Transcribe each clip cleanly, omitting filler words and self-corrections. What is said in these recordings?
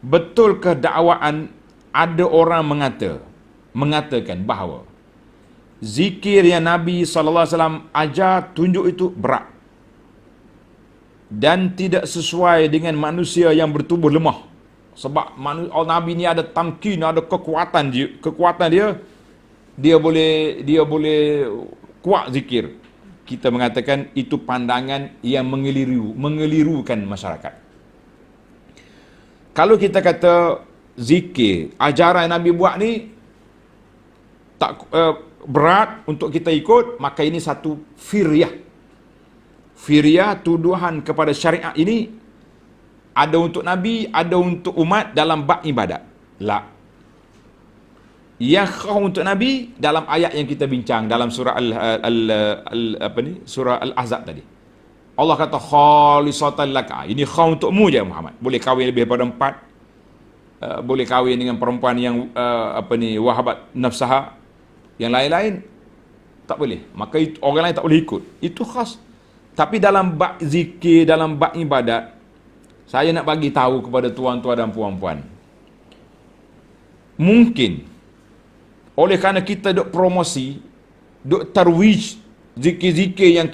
betulkah dakwaan ada orang mengatakan bahawa zikir yang Nabi SAW ajar tunjuk itu berat dan tidak sesuai dengan manusia yang bertubuh lemah. Sebab Nabi ni ada tamkin, ada kekuatan dia boleh kuat zikir. Kita mengatakan itu pandangan yang mengelirukan masyarakat. Kalau kita kata zikir, ajaran yang Nabi buat ni tak berat untuk kita ikut, maka ini satu firyah. Firyah, tuduhan kepada syariat ini ada untuk Nabi, ada untuk umat dalam bab ibadat. La. Yang khas untuk Nabi dalam ayat yang kita bincang dalam surah surah Al-Ahzab tadi. Allah kata khalisatan laka. Ini khas untukmu je Muhammad. Boleh kahwin lebih daripada 4. Boleh kahwin dengan perempuan yang wahabat nafsaha. Yang lain-lain tak boleh. Maka itu, orang lain tak boleh ikut. Itu khas. Tapi dalam bab zikir, dalam bab ibadat, saya nak bagi tahu kepada tuan-tuan dan puan-puan. Mungkin oleh kerana kita duk promosi, duk tarwij zikir-zikir yang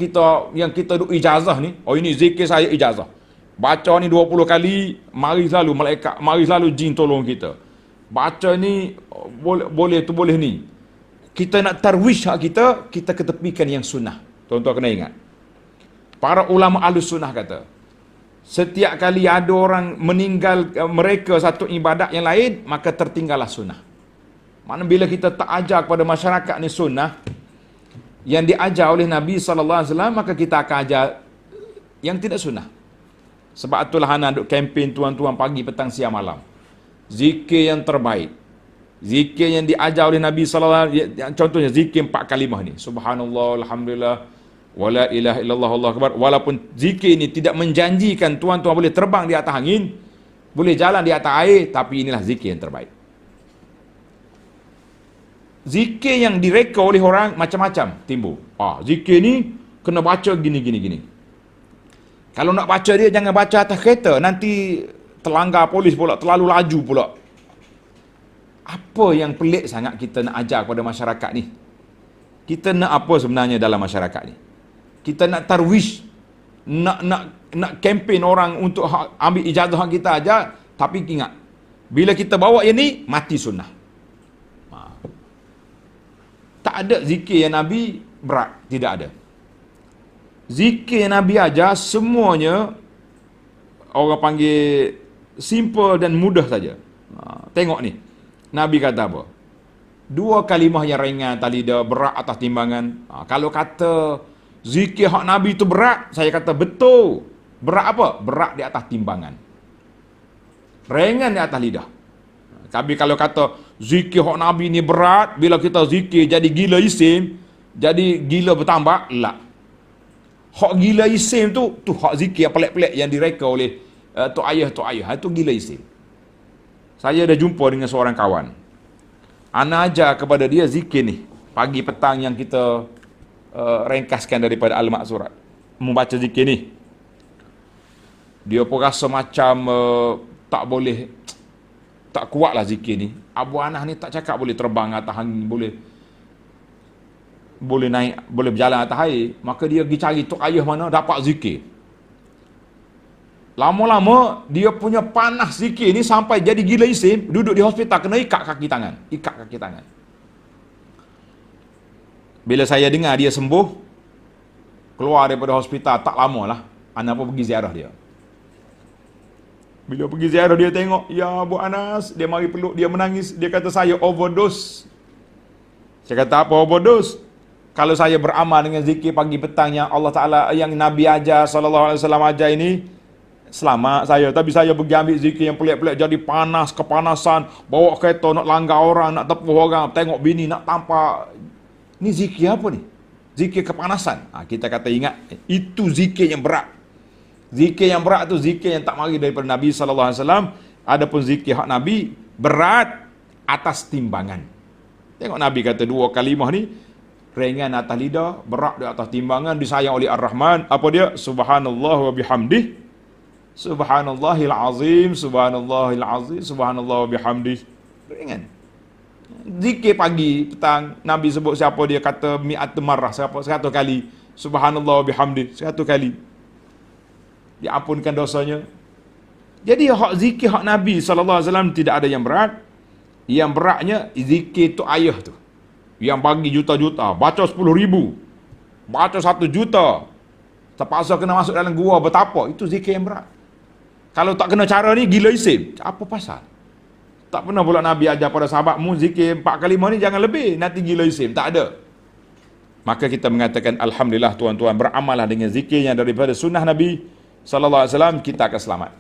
kita duk ijazah ni. Oh, ini zikir saya ijazah. Baca ni 20 kali, mari selalu malaikat, mari selalu jin tolong kita. Baca ni boleh tu boleh ni. Kita nak tarwij hak kita ketepikan yang sunnah. Tuan-tuan kena ingat. Para ulama Ahlus Sunnah kata, setiap kali ada orang meninggal mereka satu ibadat yang lain, maka tertinggallah sunnah. Mana bila kita tak ajar kepada masyarakat ni sunnah yang diajar oleh Nabi SAW, maka kita akan ajar yang tidak sunnah. Sebab itulah anak duk kempen tuan-tuan pagi, petang, siang, malam. Zikir yang terbaik, zikir yang diajar oleh Nabi SAW, contohnya zikir 4 kalimah ni. Subhanallah, Alhamdulillah, wala ilaha illallah, Allahu akbar. Walaupun zikir ini tidak menjanjikan tuan-tuan boleh terbang di atas angin, boleh jalan di atas air, tapi inilah zikir yang terbaik. Zikir yang direka oleh orang macam-macam timbul. Zikir ni kena baca gini. Kalau nak baca dia, jangan baca atas kereta, nanti terlanggar polis pula, terlalu laju pula. Apa yang pelik sangat kita nak ajar kepada masyarakat ni? Kita nak apa sebenarnya dalam masyarakat ni? Kita nak tarwish, nak kempen orang untuk ambil ijazah kita ajar, tapi ingat, bila kita bawa yang ni, mati sunnah. Tak ada zikir yang Nabi berat, tidak ada. Zikir yang Nabi ajar semuanya orang panggil simple dan mudah saja. Tengok ni, Nabi kata apa? 2 kalimah yang ringan atas lidah, berat atas timbangan. Kalau kata zikir hak Nabi itu berat, saya kata betul. Berat apa? Berat di atas timbangan, ringan di atas lidah. Tapi kalau kata zikir hak Nabi ni berat, bila kita zikir jadi gila isim, jadi gila bertambah, lah. Hak gila isim tu hak zikir yang pelik-pelik yang direka oleh tok ayah, itu gila isim. Saya dah jumpa dengan seorang kawan. Ana ajar kepada dia zikir ni pagi petang yang kita ringkaskan daripada Al-Ma'surat. Membaca zikir ni, dia pun rasa macam tak boleh, tak kuatlah zikir ni. Abu Anas ni tak cakap boleh terbang atas angin, boleh naik, boleh berjalan atas air. Maka dia pergi cari tok ayah mana dapat zikir. Lama-lama dia punya panas zikir ni sampai jadi gila isim, duduk di hospital kena ikat kaki tangan. Bila saya dengar dia sembuh, keluar daripada hospital, tak lama lah ana pun pergi ziarah dia. Bila pergi ziarah dia tengok, ya Abu Anas, dia mari peluk, dia menangis. Dia kata saya overdose. Saya kata apa overdose? Kalau saya beramal dengan zikir pagi petang yang Allah Ta'ala, yang Nabi ajar, SAW ajar ini, selamat saya. Tapi saya pergi ambil zikir yang pelik-pelik, jadi panas, kepanasan, bawa kereta nak langgar orang, nak tepuh orang, tengok bini nak tampak. Ni zikir apa ni? Zikir kepanasan. Kita kata ingat, itu zikir yang berat. Zikir yang berat tu zikir yang tak mari daripada Nabi SAW. Adapun zikir hak Nabi berat atas timbangan. Tengok Nabi kata 2 kalimah ni ringan atas lidah, berat di atas timbangan, disayang oleh Ar-Rahman. Apa dia? Subhanallah wa bihamdih, Subhanallahil azim, subhanallahil azim, subhanallah wa bihamdih. Ringan. Zikir pagi, petang, Nabi sebut siapa dia kata mi'at marrah, 100 kali. Subhanallah wa bihamdih, 100 kali. Diampunkan dosanya. Jadi hak zikir hak Nabi SAW tidak ada yang berat. Yang beratnya zikir tu ayah tu. Yang bagi juta-juta, baca 10,000, baca 1 juta. Terpaksa kena masuk dalam gua bertapa, itu zikir yang berat. Kalau tak kena cara ni gila isim. Apa pasal? Tak pernah pula Nabi ajar pada sahabatmu zikir 4 kali ni jangan lebih, nanti gila isim. Tak ada. Maka kita mengatakan alhamdulillah tuan-tuan, beramallah dengan zikir yang daripada sunnah Nabi sallallahu alaihi wasallam, kita akan selamat.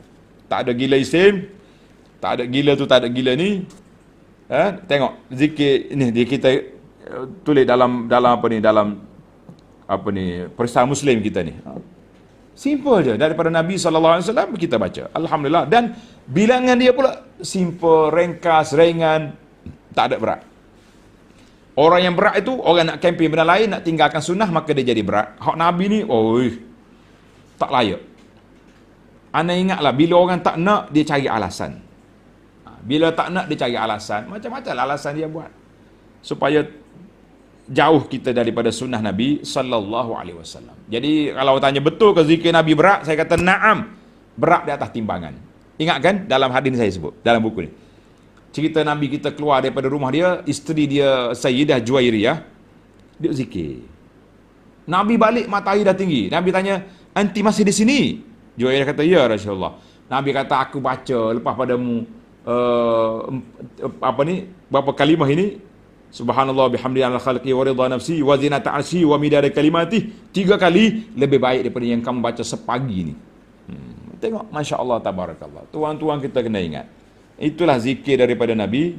Tak ada gila isim, tak ada gila tu, tak ada gila ni. Tengok zikir ni dia kita tulis dalam perisal Muslim kita ni. Simple je daripada Nabi sallallahu alaihi wasallam kita baca. Alhamdulillah, dan bilangan dia pula simple, ringkas, ringan, tak ada berat. Orang yang berat itu orang nak kempen benda lain, nak tinggalkan sunnah, maka dia jadi berat. Hak Nabi ni, tak layak. Anda ingatlah, bila orang tak nak, dia cari alasan. Bila tak nak, dia cari alasan. Macam-macam alasan dia buat. Supaya jauh kita daripada sunnah Nabi sallallahu alaihi wasallam. Jadi, kalau tanya betul ke zikir Nabi berat, saya kata na'am. Berat di atas timbangan. Ingat kan, dalam hadis saya sebut, dalam buku ni. Cerita Nabi kita keluar daripada rumah dia, isteri dia Sayyidah Juwairiyah, dia zikir. Nabi balik, matahari dah tinggi. Nabi tanya, anti masih di sini? Juwairiyah kata, ya Rasulullah. Nabi kata, aku baca lepas padamu berapa kalimah ini? Subhanallah bihamdihi ala khalqi wa ridha nafsi wa zinata arsy wa midada kalimati. 3 kali lebih baik daripada yang kamu baca sepagi ni. Tengok, Masya Allah, tabarakallah. Tuan-tuan kita kena ingat. Itulah zikir daripada Nabi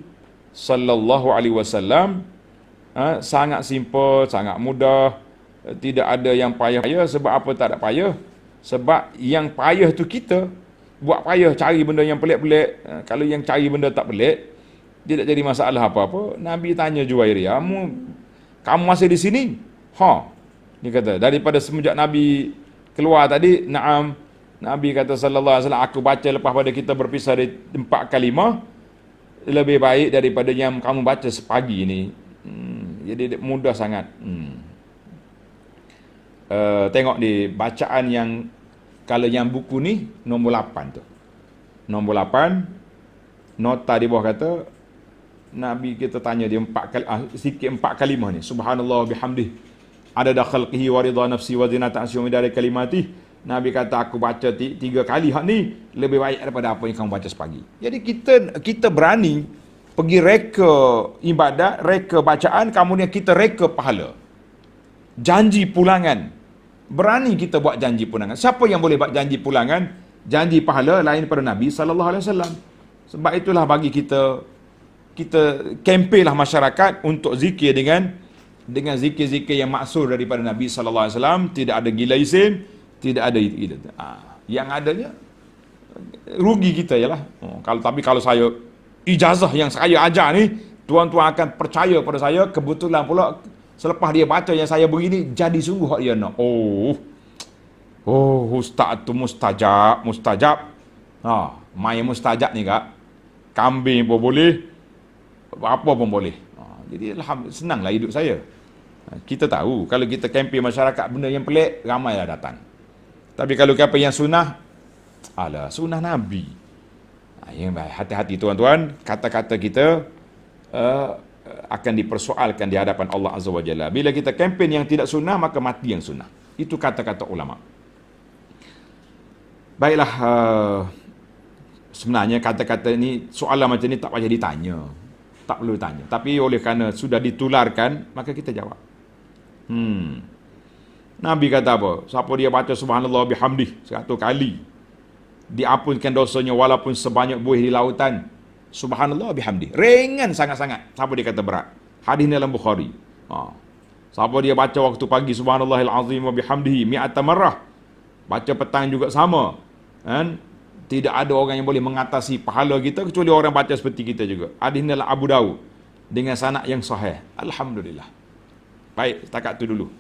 sallallahu alaihi wasallam. Sangat simple, sangat mudah. Tidak ada yang payah. Sebab apa tak ada payah? Sebab yang payah tu kita buat payah cari benda yang pelik-pelik. Kalau yang cari benda tak pelik, tidak jadi masalah apa-apa. Nabi tanya Juwairiyah, kamu masih di sini? Dia kata, daripada semenjak Nabi keluar tadi, na'am. Nabi kata sallallahu alaihi wasallam, aku baca lepas pada kita berpisah di 4 kalimah lebih baik daripada yang kamu baca sepagi ni. Jadi mudah sangat. Tengok di bacaan yang kalau yang buku ni nombor 8 tu. Nombor 8, nota di bawah kata Nabi kita tanya dia 4 kali, sikit 4 kalimah ni. Subhanallah bihamdih adada khalqihi wa ridha nafsi wa zinata arsy wa midada kalimati. Nabi kata aku baca 3 kali hak ni lebih baik daripada apa yang kamu baca sepagi. Jadi kita berani pergi reka ibadat, reka bacaan, kemudian kita reka pahala. Janji pulangan. Berani kita buat janji pulangan. Siapa yang boleh buat janji pulangan, janji pahala lain daripada Nabi sallallahu alaihi wasallam. Sebab itulah bagi kita kempenlah masyarakat untuk zikir dengan zikir-zikir yang maksud daripada Nabi sallallahu alaihi wasallam, tidak ada gila isim, tidak ada itu. Yang adanya rugi kita ialah. Kalau saya ijazah yang saya ajar ni, tuan-tuan akan percaya pada saya, kebetulan pula selepas dia baca yang saya beri ni, jadi sungguh hak dia nak. Ustaz tu mustajab. Main mustajab ni kak. Kambing pun boleh, apa pun boleh. Jadi alhamdulillah, senanglah hidup saya. Kita tahu, kalau kita kempen masyarakat benda yang pelik, ramailah datang. Tapi kalau apa yang sunnah, sunnah Nabi. Yang baik, hati-hati tuan-tuan, kata-kata kita akan dipersoalkan di hadapan Allah Azza wa Jalla. Bila kita kempen yang tidak sunnah, maka mati yang sunnah. Itu kata-kata ulama. Baiklah, sebenarnya kata-kata ni, soalan macam ni tak payah ditanya. Tak perlu ditanya. Tapi oleh kerana sudah ditularkan, maka kita jawab. Nabi kata apa? Siapa dia baca subhanallah bihamdih 100 kali, diampunkan dosanya walaupun sebanyak buih di lautan. Subhanallah bihamdih. Ringan sangat-sangat. Siapa dia kata berat? Hadis dalam Bukhari. Siapa dia baca waktu pagi subhanallahil azim wa bihamdihi mi'ata marrah, baca petang juga sama. Kan? Tidak ada orang yang boleh mengatasi pahala kita kecuali orang baca seperti kita juga. Hadis dalam Abu Daud dengan sanad yang sahih. Alhamdulillah. Baik, setakat tu dulu.